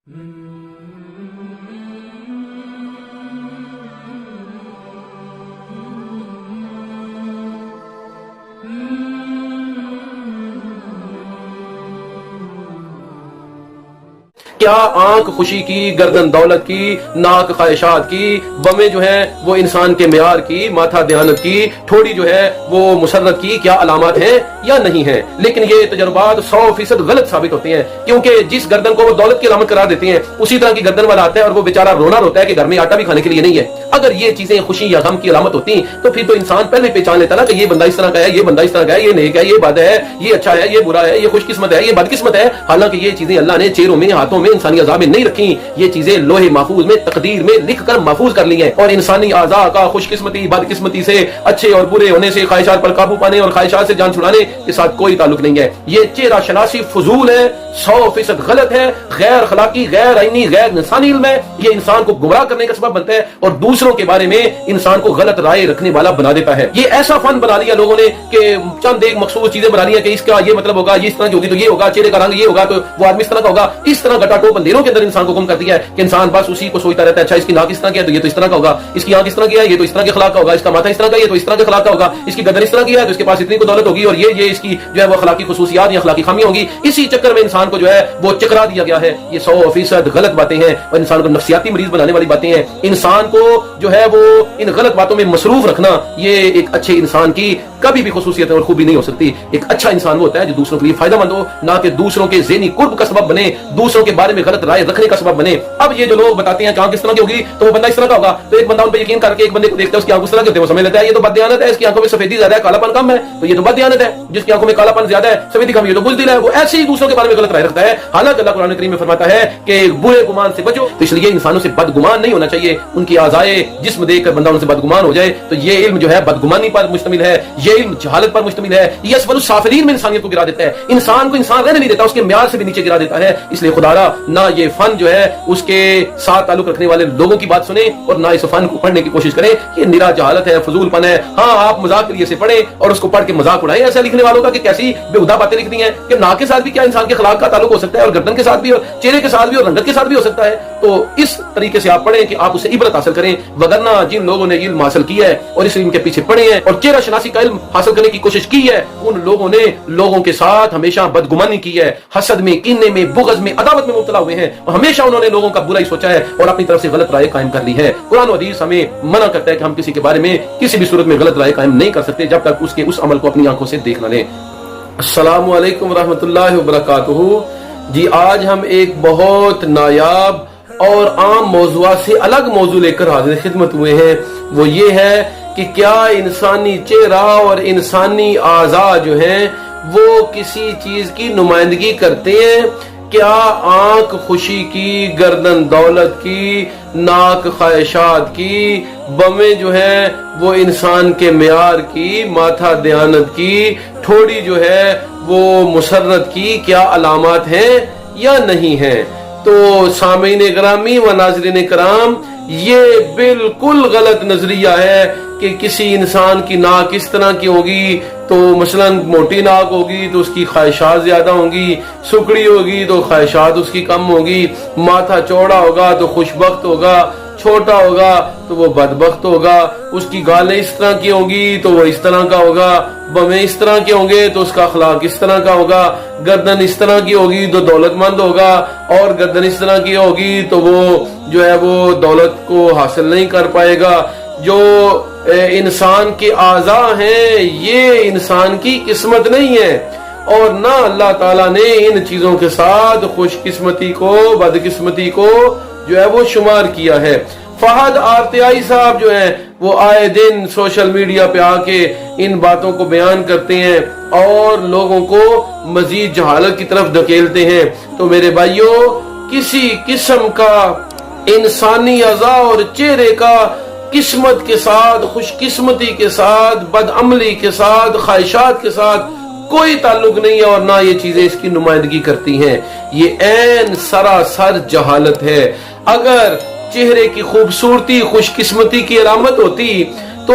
کیا آنکھ خوشی کی، گردن دولت کی، ناک خواہشات کی، بمیں جو ہے وہ انسان کے معیار کی، ماتھا دیانت کی، تھوڑی جو ہے وہ مسرت کی کیا علامات ہیں یا نہیں ہیں؟ لیکن یہ تجربات 100% غلط ثابت ہوتے ہیں، کیونکہ جس گردن کو وہ دولت کی علامت قرار دیتے ہیں اسی طرح کی گردن والا آتا ہے اور وہ بیچارہ رونا روتا ہے کہ گھر میں آٹا بھی کھانے کے لیے نہیں ہے۔ اگر یہ چیزیں خوشی یا غم کی علامت ہوتی تو پھر تو انسان پہلے پہچان لیتا نا کہ یہ بندہ اس طرح کا ہے، یہ بندہ اس طرح کا ہے، یہ نیک ہے، یہ بد ہے، یہ اچھا ہے، یہ برا ہے، یہ خوش قسمت ہے، یہ بد قسمت ہے۔ حالانکہ یہ چیزیں اللہ نے چہروں میں، ہاتھوں میں، انسانی اعضاء میں نہیں رکھی، یہ چیزیں لوح محفوظ میں، تقدیر میں لکھ کر محفوظ کر لی ہیں۔ اور انسانی اعضاء کا خوش قسمتی، بد قسمتی سے، اچھے اور برے ہونے سے، خواہشات پر قابو پانے اور خواہشات سے جان چھڑانے کے ساتھ کوئی تعلق نہیں ہے۔ یہ چہرہ شناسی فضول ہے، 100% غلط ہے، غیر اخلاقی، غیر آئینی، غیر انسانی علم ہے۔ یہ انسان کو گمراہ کرنے کا سبب بنتا ہے اور دوسروں کے بارے میں انسان کو غلط رائے رکھنے والا بنا دیتا ہے۔ یہ ایسا فن بنا لیا لوگوں نے کہ چند ایک مخصوص چیزیں بنا لی ہیں کہ اس کا یہ مطلب ہوگا، یہ اس طرح کی ہوگی تو یہ ہوگا، چہرے کا رنگ یہ ہوگا تو وہ آدمی اس طرح کا ہوگا۔ اس طرح گٹا ٹوپ اندھیروں کے اندر انسان کو گم کر دیا ہے کہ انسان بس اسی کو سوچتا رہتا ہے، اچھا اس کی ناک اس طرح کی ہے تو یہ تو اس طرح کا ہوگا، اس کی آنکھ اس طرح کی ہے یہ تو اس طرح کے اخلاق کا ہوگا، اس کا ماتھا اس طرح کا ہے تو اس طرح کے اخلاق کا ہوگا، اس کی گردن اس طرح کی ہے تو اس کے پاس اتنی کو دولت ہوگی اور یہ اس کی جو ہے وہ اخلاقی خصوصیات یا اخلاقی خامیاں ہوں گی۔ اسی چکر میں انسان کو جو ہے وہ چکرا دیا گیا ہے۔ یہ 100% غلط باتیں ہیں اور انسان کو نفسیاتی مریض بنانے والی باتیں ہیں۔ انسان کو جو ہے وہ ان غلط باتوں میں مصروف رکھنا یہ ایک اچھے انسان کی کبھی بھی خصوصیت اور خوبی نہیں ہو سکتی۔ ایک اچھا انسان وہ ہوتا ہے جو دوسروں کے لیے فائدہ مند ہو، نہ کہ دوسروں کے ذہنی قرب کا سبب بنے، دوسروں کے بارے میں غلط رائے رکھنے کا سبب بنے۔ اب یہ جو لوگ بتاتے ہیں کہ آنکھ کس طرح کی ہوگی تو وہ بندہ اس طرح کا ہوگا، تو ایک بندہ ان پہ یقین کر کے ایک بندے کو دیکھتا ہے اس کی آنکھ اس طرح کی ہوتی ہے، وہ سمجھ لیتا ہے یہ تو بددیانت ہے، اس کی آنکھوں میں سفیدی زیادہ ہے، کالا پن کم ہے تو یہ تو بددیانت ہے، جس کی آنکھوں میں کالا پن زیادہ ہے، سفیدی کم، یہ تو بزدل ہے۔ وہ ایسے ہی دوسروں کے بارے میں غلط رائے رکھتا ہے، حالانکہ اللہ قرآن کریم میں فرماتا ہے کہ برے گمان سے بچو۔ تو اس لیے انسانوں سے بدگمان نہیں ہونا چاہیے، ان کی اعضائے جسم دیکھ کر بندہ ان سے بدگمان ہو جائے تو یہ علم جو ہے بدگمانی پر مشتمل ہے، یہ علم جہالت پر مشتمل ہے، یہ اسفل السافلین میں انسانیت کو گرا دیتا ہے، انسان کو انسان رہنے نہیں دیتا، اس کے معیار سے بھی نیچے گرا دیتا ہے۔ اس لیے خدا را نہ یہ فن جو ہے اس کے ساتھ تعلق رکھنے والے لوگوں کی بات سنیں اور نہ اس فن کو پڑھنے کی کوشش کریں، یہ نرا جہالت ہے، فضول پن ہے۔ ہاں آپ مذاق کے لیے سے پڑھیں اور اس کو پڑھ کے مذاق اڑائیں ایسا لکھنے والوں کا کہ کیسی بےہودہ باتیں لکھ دی ہیں کہ ناک کے ساتھ بھی کیا انسان کے اخلاق کا تعلق ہو سکتا ہے اور گردن کے ساتھ بھی اور چہرے کے ساتھ بھی اور رنگت کے ساتھ بھی ہو سکتا ہے۔ تو اس طریقے سے آپ پڑھیں کہ آپ اسے عبرت حاصل کریں، وگرنہ جن لوگوں نے علم حاصل کیا ہے اور اس علم کے پیچھے پڑھے ہیں اور چہرہ شناسی کا علم حاصل کرنے کی کوشش کی ہے، ان لوگوں نے لوگوں کے ساتھ ہمیشہ بدگمانی کی ہے، حسد میں، کینے میں، بغض میں، عداوت میں مبتلا ہوئے ہیں اور ہمیشہ انہوں نے لوگوں کا برا ہی سوچا ہے اور اپنی طرف سے غلط رائے قائم کر لی ہے۔ قرآن و حدیث ہمیں منع کرتا ہے کہ ہم کسی کے بارے میں کسی بھی صورت میں غلط رائے قائم نہیں کر سکتے جب تک اس کے اس عمل کو اپنی آنکھوں سے دیکھ نہ لیں۔ السلام علیکم ورحمۃ اللہ وبرکاتہ۔ جی آج ہم ایک بہت نایاب اور عام موضوعات سے الگ موضوع لے کر حاضر خدمت ہوئے ہیں، وہ یہ ہے کہ کیا انسانی چہرہ اور انسانی اعضاء جو ہیں وہ کسی چیز کی نمائندگی کرتے ہیں؟ کیا آنکھ خوشی کی، گردن دولت کی، ناک خواہشات کی، بمیں جو ہے وہ انسان کے معیار کی، ماتھا دیانت کی، تھوڑی جو ہے وہ مسرت کی کیا علامات ہیں یا نہیں ہیں؟ تو سامعین گرامی و ناظرین کرام، یہ بالکل غلط نظریہ ہے کہ کسی انسان کی ناک اس طرح کی ہوگی تو مثلا موٹی ناک ہوگی تو اس کی خواہشات زیادہ ہوں گی، سکڑی ہوگی تو خواہشات اس کی کم ہوگی، ماتھا چوڑا ہوگا تو خوشبخت ہوگا، چھوٹا ہوگا تو وہ بدبخت ہوگا، اس کی گالیں اس طرح کی ہوں گی تو وہ اس طرح کا ہوگا، بمیں اس طرح کے ہوں گے تو اس کا اخلاق اس طرح کا ہوگا، گردن اس طرح کی ہوگی تو دولت مند ہوگا، اور گردن اس طرح کی ہوگی تو وہ جو ہے وہ دولت کو حاصل نہیں کر پائے گا۔ جو انسان کے اعضاء ہیں یہ انسان کی قسمت نہیں ہے اور نہ اللہ تعالیٰ نے ان چیزوں کے ساتھ خوش قسمتی کو، بد قسمتی کو جو ہے وہ شمار کیا ہے۔ فہد آرتیائی صاحب جو ہیں وہ آئے دن سوشل میڈیا پہ آ کے ان باتوں کو بیان کرتے ہیں اور لوگوں کو مزید جہالت کی طرف دھکیلتے ہیں۔ تو میرے بھائیوں، کسی قسم کا انسانی اعضاء اور چہرے کا قسمت کے ساتھ، خوش قسمتی کے ساتھ، بد عملی کے ساتھ، خواہشات کے ساتھ کوئی تعلق نہیں ہے اور نہ یہ چیزیں اس کی نمائندگی کرتی ہیں۔ یہ عین سراسر جہالت ہے۔ اگر چہرے کی خوبصورتی خوش قسمتی کی علامت ہوتی تو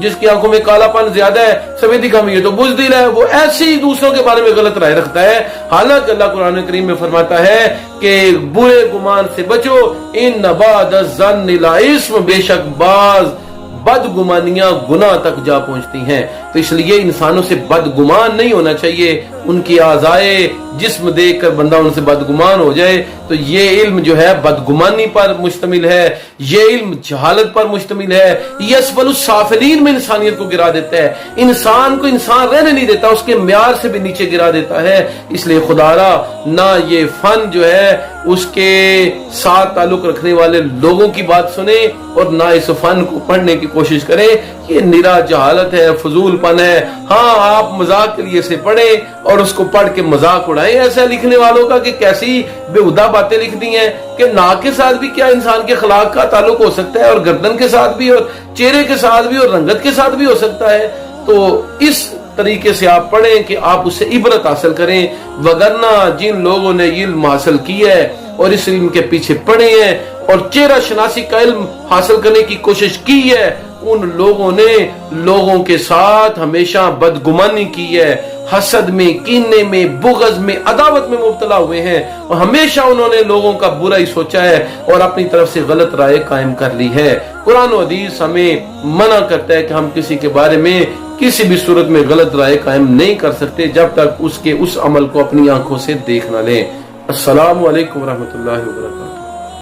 جس کی آنکھوں میں کالا پن زیادہ ہے، سفیدی کم ہے، تو بزدل ہے، وہ ایسے ہی دوسروں کے بارے میں غلط رائے رکھتا ہے۔ حالانکہ اللہ قرآن کریم میں فرماتا ہے کہ برے گمان سے بچو، ان بعد الظن لا اسم، بے شک بعض بدگمانیاں گناہ تک جا پہنچتی ہیں۔ تو اس لیے انسانوں سے بدگمان نہیں ہونا چاہیے، ان کی اعضائے جسم دیکھ کر بندہ ان سے بدگمان ہو جائے تو یہ علم جو ہے بدگمانی پر مشتمل ہے، یہ علم جہالت پر مشتمل ہے، یہ اسفل السافلین میں انسانیت کو گرا دیتا ہے، انسان کو انسان رہنے نہیں دیتا، اس کے معیار سے بھی نیچے گرا دیتا ہے۔ اس لیے خدا را نہ یہ فن جو ہے اس کے ساتھ تعلق رکھنے والے لوگوں کی بات سنیں اور نہ اس فن کو پڑھنے کی کوشش کریں، یہ نرا جہالت ہے، فضول پن ہے۔ ہاں آپ مذاق کے لیے سے پڑھیں اور اس کو پڑھ کے مذاق اڑائیں ایسا لکھنے والوں کا کہ کیسی بےہودہ باتیں لکھ دی ہیں کہ ناک کے ساتھ بھی کیا انسان کے اخلاق کا تعلق ہو سکتا ہے، اور گردن کے ساتھ بھی، اور چہرے کے ساتھ بھی، اور رنگت کے ساتھ بھی ہو سکتا ہے۔ تو اس طریقے سے آپ پڑھیں کہ آپ اس سے عبرت حاصل کریں، وگرنہ جن لوگوں نے علم حاصل کیا ہے اور اس علم کے پیچھے پڑے ہیں اور چہرہ شناسی کا علم حاصل کرنے کی کوشش کی ہے، ان لوگوں نے لوگوں کے ساتھ ہمیشہ بدگمانی کی ہے، حسد میں، کینے میں، بغض میں، عداوت میں مبتلا ہوئے ہیں، اور ہمیشہ انہوں نے لوگوں کا برا ہی سوچا ہے اور اپنی طرف سے غلط رائے قائم کر لی ہے۔ قرآن و حدیث ہمیں منع کرتا ہے کہ ہم کسی کے بارے میں کسی بھی صورت میں غلط رائے قائم نہیں کر سکتے جب تک اس کے اس عمل کو اپنی آنکھوں سے دیکھ نہ لیں۔ السلام علیکم ورحمۃ اللہ وبرکاتہ۔